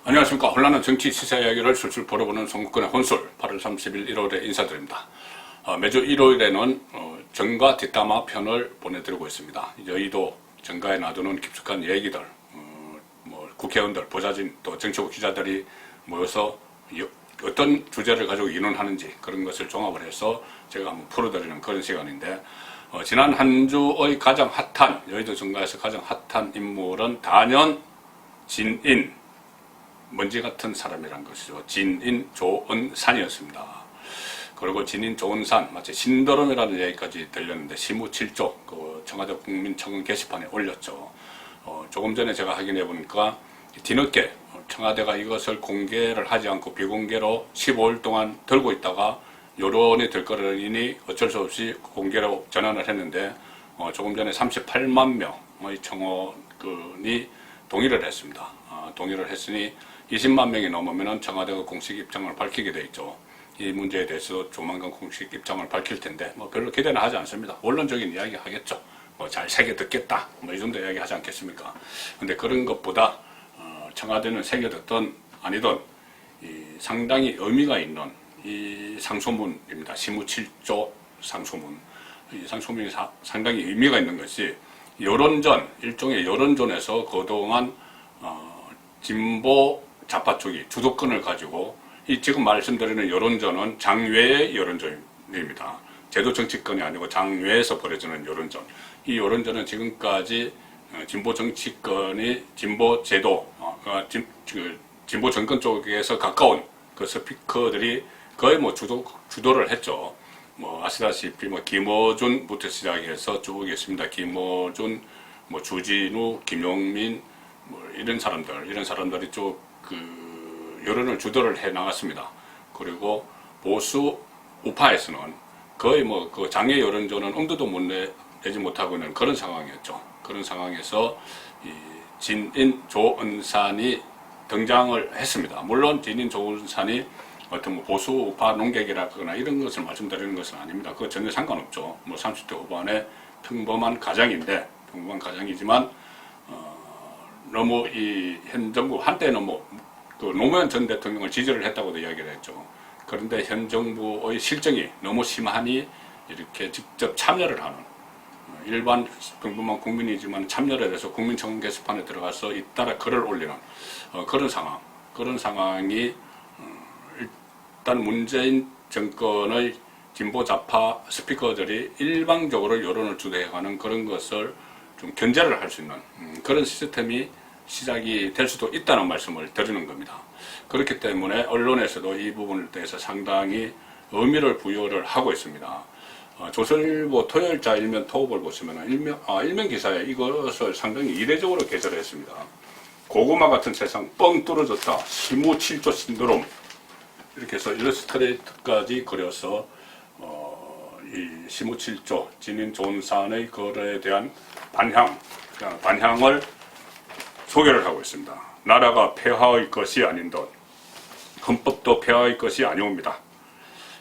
안녕하십니까. 혼란한 정치 시사 이야기를 술술 벌어보는 송국근의 혼술 8월 30일 1월에 인사드립니다. 매주 일요일에는 정가 뒷담화 편을 보내드리고 있습니다. 여의도 정가에 놔두는 깊숙한 얘기들, 국회의원들, 보좌진, 또 정치부 기자들이 모여서 어떤 주제를 가지고 의논하는지 그런 것을 종합을 해서 제가 한번 풀어드리는 그런 시간인데, 지난 한 주의 가장 핫한, 여의도 정가에서 가장 핫한 인물은 단연 진인, 먼지 같은 사람이란 것이죠. 진인 조은산이었습니다. 그리고 진인 조은산, 마치 신드롬이라는 얘기까지 들렸는데 시무칠조 그 청와대 국민청원 게시판에 올렸죠. 조금 전에 제가 확인해 보니까 뒤늦게 청와대가 이것을 공개를 하지 않고 비공개로 15일 동안 들고 있다가 여론이 들끓으니 어쩔 수 없이 공개로 전환을 했는데, 조금 전에 38만 명의 청원이 동의를 했습니다. 동의를 했으니 20만 명이 넘으면 청와대가 공식 입장을 밝히게 돼 있죠. 이 문제에 대해서 조만간 공식 입장을 밝힐 텐데, 별로 기대는 하지 않습니다. 원론적인 이야기 하겠죠. 잘 새겨 듣겠다. 이 정도 이야기 하지 않겠습니까? 근데 그런 것보다, 청와대는 새겨 듣던 아니던 상당히 의미가 있는 이 상소문입니다. 시무칠조 상소문. 이 상소문이 상당히 의미가 있는 것이 여론전, 일종의 여론전에서 그동안 진보 좌파 쪽이 주도권을 가지고, 이 지금 말씀드리는 여론전은 장외의 여론전입니다. 제도 정치권이 아니고 장외에서 벌어지는 여론전. 이 여론전은 지금까지 진보 정치권이 진보 제도, 진보 정권 쪽에서 가까운 그 스피커들이 거의 주도를 했죠. 아시다시피 김어준부터 시작해서 쭉 있습니다. 김어준, 주진우, 김용민, 이런 사람들이 쭉 여론을 주도를 해 나갔습니다. 그리고 보수 우파에서는 거의 그 장애 여론전은 엄두도 내지 못하고 있는 그런 상황이었죠. 그런 상황에서 이 진인 조은산이 등장을 했습니다. 물론 진인 조은산이 어떤 보수 우파 농객이라거나 이런 것을 말씀드리는 것은 아닙니다. 그거 전혀 상관없죠. 30대 후반의 평범한 가장이지만, 너무 현 정부, 한때는 그 노무현 전 대통령을 지지를 했다고도 이야기를 했죠. 그런데 현 정부의 실정이 너무 심하니 이렇게 직접 참여를 하는, 일반 평범한 국민이지만 참여를 해서 국민청원 게시판에 들어가서 잇따라 글을 올리는 그런 상황이 일단 문재인 정권의 진보 좌파 스피커들이 일방적으로 여론을 주도해가는 그런 것을 좀 견제를 할 수 있는 그런 시스템이 시작이 될 수도 있다는 말씀을 드리는 겁니다. 그렇기 때문에 언론에서도 이 부분에 대해서 상당히 의미를 부여를 하고 있습니다. 조선일보 토요일자 일면 토업을 보시면 일면 기사에 이것을 상당히 이례적으로 게재를 했습니다. 고구마 같은 세상 뻥 뚫어졌다. 시무칠조 신드롬. 이렇게 해서 일러스트레이터까지 그려서 이 시무칠조 진인 조은산의 글에 대한 반향을 소개를 하고 있습니다. 나라가 폐하의 것이 아닌 듯 헌법도 폐하의 것이 아니옵니다.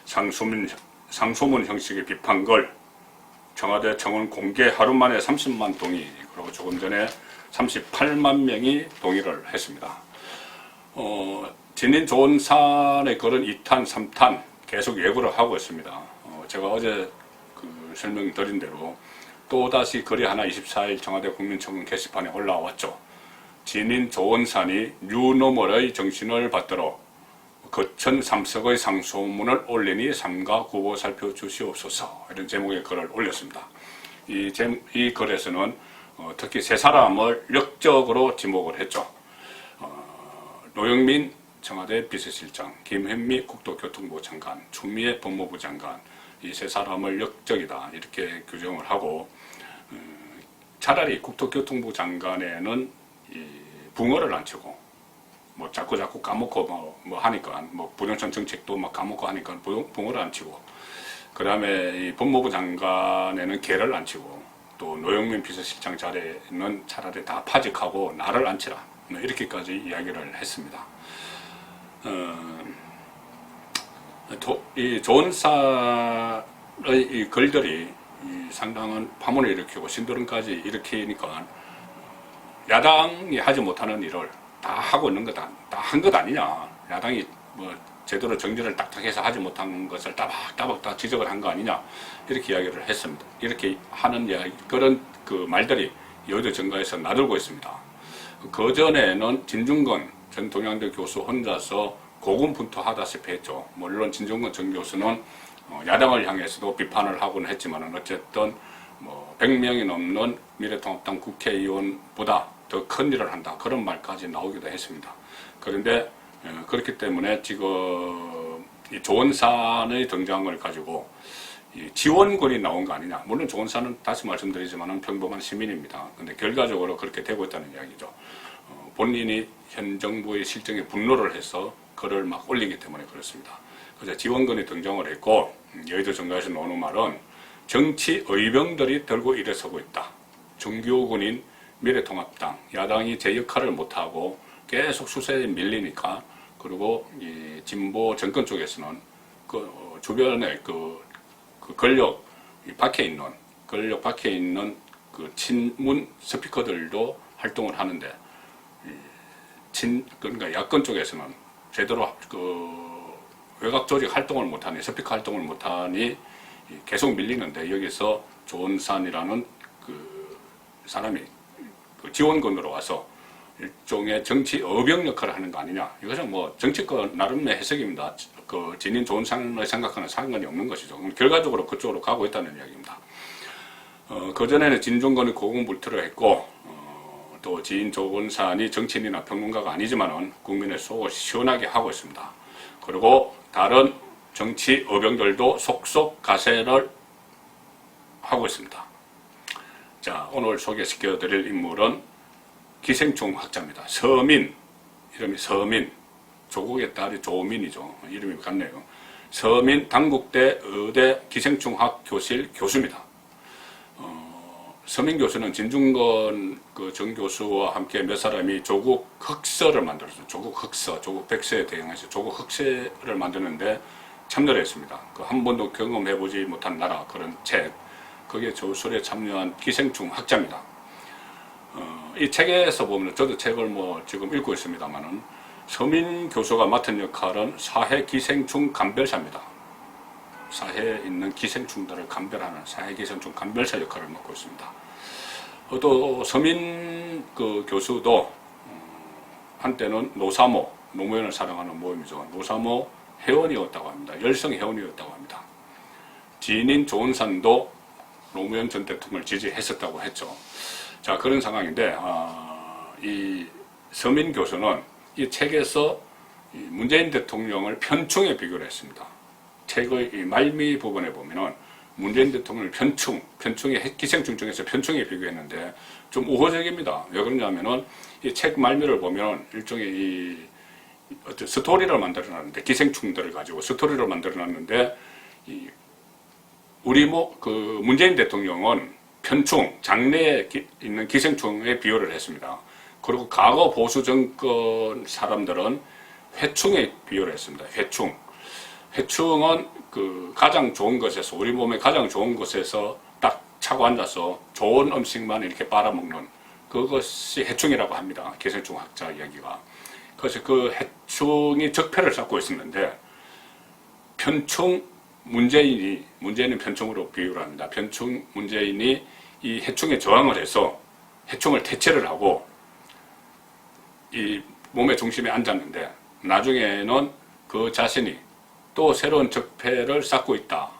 상소문 형식의 비판글, 청와대 청원 공개 하루 만에 30만 동의, 그리고 조금 전에 38만 명이 동의를 했습니다. 진인 조은산의 글은 2탄, 3탄 계속 예고를 하고 있습니다. 제가 어제 설명드린 대로 또다시 글이 하나 24일 청와대 국민청원 게시판에 올라왔죠. 진인 조은산이 뉴노멀의 정신을 받들어 거천 삼석의 상소문을 올리니 삼가 구보 살펴주시옵소서, 이런 제목의 글을 올렸습니다. 이 글에서는 특히 세 사람을 역적으로 지목을 했죠. 노영민 청와대 비서실장, 김현미 국토교통부 장관, 추미애 법무부 장관, 이 세 사람을 역적이다 이렇게 규정을 하고, 차라리 국토교통부 장관에는 붕어를 안 치고 자꾸 까먹고 하니까 부동산 정책도 까먹고 하니까 붕어를 안 치고, 그 다음에 이 법무부 장관에는 개를 안 치고, 또 노영민 비서실장 자리에는 차라리 다 파직하고 나를 안 치라, 이렇게까지 이야기를 했습니다. 이 조은산의 이 글들이 상당한 파문을 일으키고 신드롬까지 일으키니까 야당이 하지 못하는 일을 다 하고 있는 거다. 다 한 것 아니냐. 야당이 뭐 제대로 정리를 딱딱해서 하지 못한 것을 따박따박 다 지적을 한 거 아니냐. 이렇게 이야기를 했습니다. 이렇게 하는 이야기, 그런 그 말들이 여의도 정가에서 나돌고 있습니다. 그 전에는 진중권 전 동양대 교수 혼자서 고군분투하다시피 했죠. 물론 진중권 전 교수는 야당을 향해서도 비판을 하고는 했지만 어쨌든 뭐 100명이 넘는 미래통합당 국회의원보다 더 큰 일을 한다. 그런 말까지 나오기도 했습니다. 그런데 그렇기 때문에 지금 이 조원산의 등장을 가지고 이 지원군이 나온 거 아니냐. 물론 조원산은 다시 말씀드리지만 평범한 시민입니다. 근데 결과적으로 그렇게 되고 있다는 이야기죠. 본인이 현 정부의 실정에 분노를 해서 글을 막 올리기 때문에 그렇습니다. 그래서 지원군이 등장을 했고 여의도 정가에서 나오는 말은 정치 의병들이 들고 일어서고 있다. 정교군인 미래통합당, 야당이 제 역할을 못하고 계속 수세에 밀리니까, 그리고 이 진보 정권 쪽에서는 그 주변에 그 권력 밖에 있는 그 친문 스피커들도 활동을 하는데, 그러니까 야권 쪽에서는 제대로 그 외곽 조직 활동을 못하니, 스피커 활동을 못하니 계속 밀리는데, 여기서 조원산이라는 그 사람이 그 지원군으로 와서 일종의 정치 어병 역할을 하는 거 아니냐. 이것은 뭐 정치권 나름의 해석입니다. 그 진인 조원산을 생각하는 상관이 없는 것이죠. 결과적으로 그쪽으로 가고 있다는 이야기입니다. 그전에는 진중권이 고군분투를 했고, 또 지인 조원산이 정치인이나 평론가가 아니지만은 국민의 속을 시원하게 하고 있습니다. 그리고 다른 정치 어병들도 속속 가세를 하고 있습니다. 자, 오늘 소개시켜드릴 인물은 기생충 학자입니다. 서민, 이름이 서민, 조국의 딸이 조민이죠. 이름이 같네요. 서민 당국대 의대 기생충학 교실 교수입니다. 서민 교수는 진중권 그 정 교수와 함께 몇 사람이 조국 흑서를 만들었어요. 조국 흑서, 조국 백서에 대응해서 조국 흑서를 만드는데 참여를 했습니다. 그 한 번도 경험해보지 못한 나라, 그런 책, 거기에 조술에 참여한 기생충 학자입니다. 이 책에서 보면, 저도 책을 뭐 지금 읽고 있습니다만은, 서민 교수가 맡은 역할은 사회 기생충 감별사입니다. 사회에 있는 기생충들을 감별하는 사회 기생충 감별사 역할을 맡고 있습니다. 또 서민 그 교수도 한때는 노사모, 노무현을 사랑하는 모임이죠. 노사모 회원이었다고 합니다. 열성 회원이었다고 합니다. 지인인 조원산도 노무현 전 대통령을 지지했었다고 했죠. 자, 그런 상황인데, 이 서민 교수는 이 책에서 문재인 대통령을 편충에 비교를 했습니다. 책의 이 말미 부분에 보면은 문재인 대통령을 편충의 기생충 중에서 편충에 비교했는데 좀 우호적입니다. 왜 그러냐면은 이 책 말미를 보면 일종의 이 어떤 스토리를 만들어놨는데, 기생충들을 가지고 스토리를 만들어놨는데, 우리 그 문재인 대통령은 편충, 장래에 있는 기생충에 비유를 했습니다. 그리고 과거 보수 정권 사람들은 회충에 비유를 했습니다. 회충은 그 가장 좋은 것에서, 우리 몸에 가장 좋은 것에서 딱 차고 앉아서 좋은 음식만 이렇게 빨아먹는 그것이 해충이라고 합니다. 기생충 학자 이야기가. 그래서 그 해충이 적폐를 쌓고 있었는데, 문재인은 편충으로 비유를 합니다. 편충 문재인이 이 해충에 저항을 해서 해충을 퇴치를 하고 이 몸의 중심에 앉았는데, 나중에는 그 자신이 또 새로운 적폐를 쌓고 있다.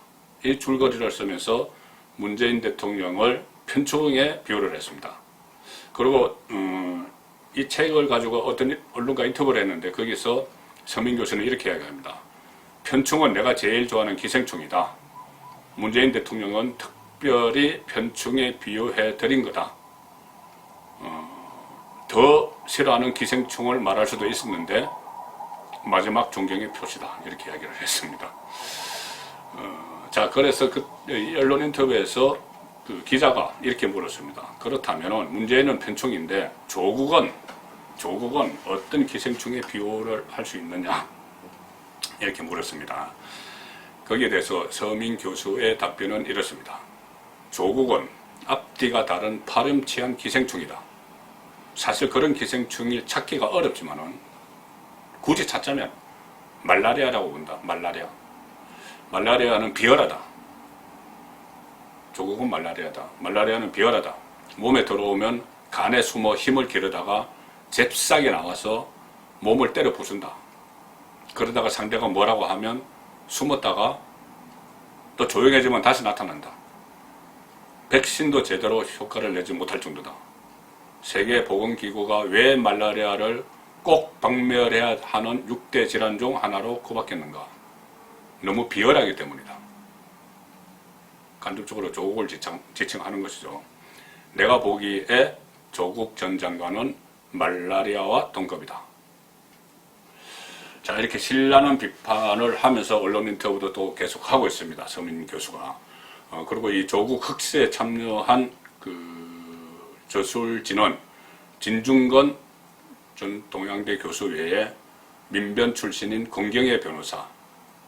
이 줄거리를 쓰면서 문재인 대통령을 편충에 비유를 했습니다. 그리고 이 책을 가지고 어떤 언론과 인터뷰를 했는데, 거기서 서민 교수는 이렇게 이야기합니다. 편충은 내가 제일 좋아하는 기생충이다. 문재인 대통령은 특별히 편충에 비유해 드린 거다. 더 싫어하는 기생충을 말할 수도 있었는데 마지막 존경의 표시다. 이렇게 이야기를 했습니다. 자, 그래서 그 언론 인터뷰에서 그 기자가 이렇게 물었습니다. 그렇다면 문재인은 편충인데 조국은 어떤 기생충에 비유를 할 수 있느냐? 이렇게 물었습니다. 거기에 대해서 서민 교수의 답변은 이렇습니다. 조국은 앞뒤가 다른 파렴치한 기생충이다. 사실 그런 기생충을 찾기가 어렵지만은 굳이 찾자면 말라리아라고 본다. 말라리아는 비열하다. 조국은 말라리아다. 말라리아는 비열하다. 몸에 들어오면 간에 숨어 힘을 기르다가 잽싸게 나와서 몸을 때려 부순다. 그러다가 상대가 뭐라고 하면 숨었다가 또 조용해지면 다시 나타난다. 백신도 제대로 효과를 내지 못할 정도다. 세계보건기구가 왜 말라리아를 꼭 박멸해야 하는 6대 질환 중 하나로 꼽았겠는가? 너무 비열하기 때문이다. 간접적으로 조국을 지칭하는 것이죠. 내가 보기에 조국 전 장관은 말라리아와 동급이다. 자, 이렇게 신랄한 비판을 하면서 언론 인터뷰도 또 계속하고 있습니다. 서민 교수가. 그리고 이 조국 흑세에 참여한 그 저술진은 진중건 전 동양대 교수 외에 민변 출신인 권경애 변호사,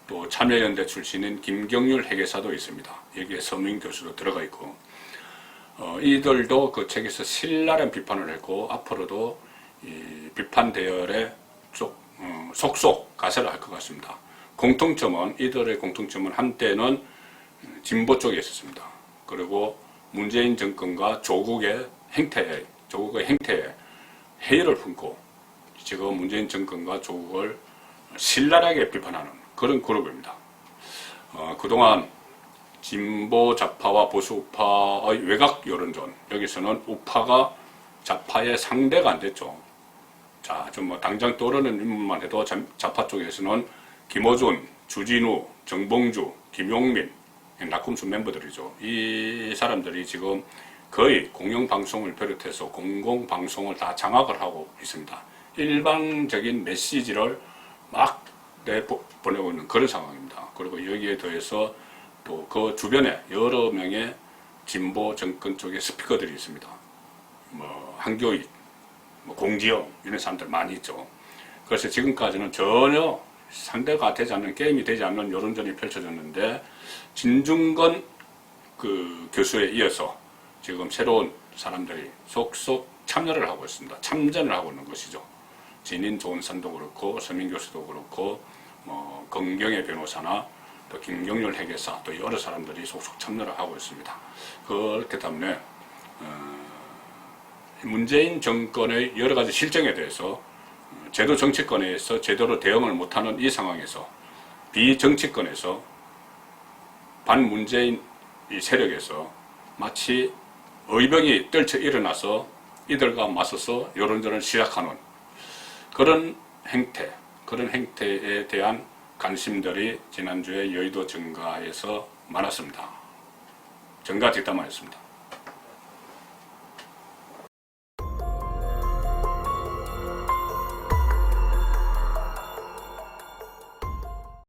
또 참여연대 출신인 김경률 회계사도 있습니다. 여기에 서민 교수도 들어가 있고, 이들도 그 책에서 신랄한 비판을 했고, 앞으로도 이 비판 대열에 속속 가세를 할 것 같습니다. 이들의 공통점은 한때는 진보 쪽에 있었습니다. 그리고 문재인 정권과 조국의 행태에 해이를 품고 지금 문재인 정권과 조국을 신랄하게 비판하는 그런 그룹입니다. 그동안 진보 좌파와 보수 우파의 외곽 여론전, 여기서는 우파가 좌파의 상대가 안 됐죠. 자, 좀 뭐 당장 떠오르는 인물만 해도 좌파 쪽에서는 김어준, 주진우, 정봉주, 김용민, 낙검수 멤버들이죠. 이 사람들이 지금 거의 공영방송을 비롯해서 공공방송을 다 장악을 하고 있습니다. 일방적인 메시지를 막 내보내고 있는 그런 상황입니다. 그리고 여기에 더해서 또 그 주변에 여러 명의 진보 정권 쪽의 스피커들이 있습니다. 뭐 한교익, 뭐 공지영 이런 사람들 많이 있죠. 그래서 지금까지는 전혀 상대가 되지 않는, 게임이 되지 않는 여론전이 펼쳐졌는데, 진중건 그 교수에 이어서 지금 새로운 사람들이 속속 참여를 하고 있습니다. 참전을 하고 있는 것이죠. 진인 조은산도 그렇고 서민 교수도 그렇고 뭐 권경애 변호사나 또 김경률 회계사, 또 여러 사람들이 속속 참여를 하고 있습니다. 그렇기 때문에 문재인 정권의 여러 가지 실정에 대해서 제도 정치권에서 제대로 대응을 못하는 이 상황에서 비정치권에서 반문재인 이 세력에서 마치 의병이 떨쳐 일어나서 이들과 맞서서 여론전을 시작하는 그런 행태에 대한 관심들이 지난주에 여의도 정가에서 많았습니다. 정가 뒷담화였습니다.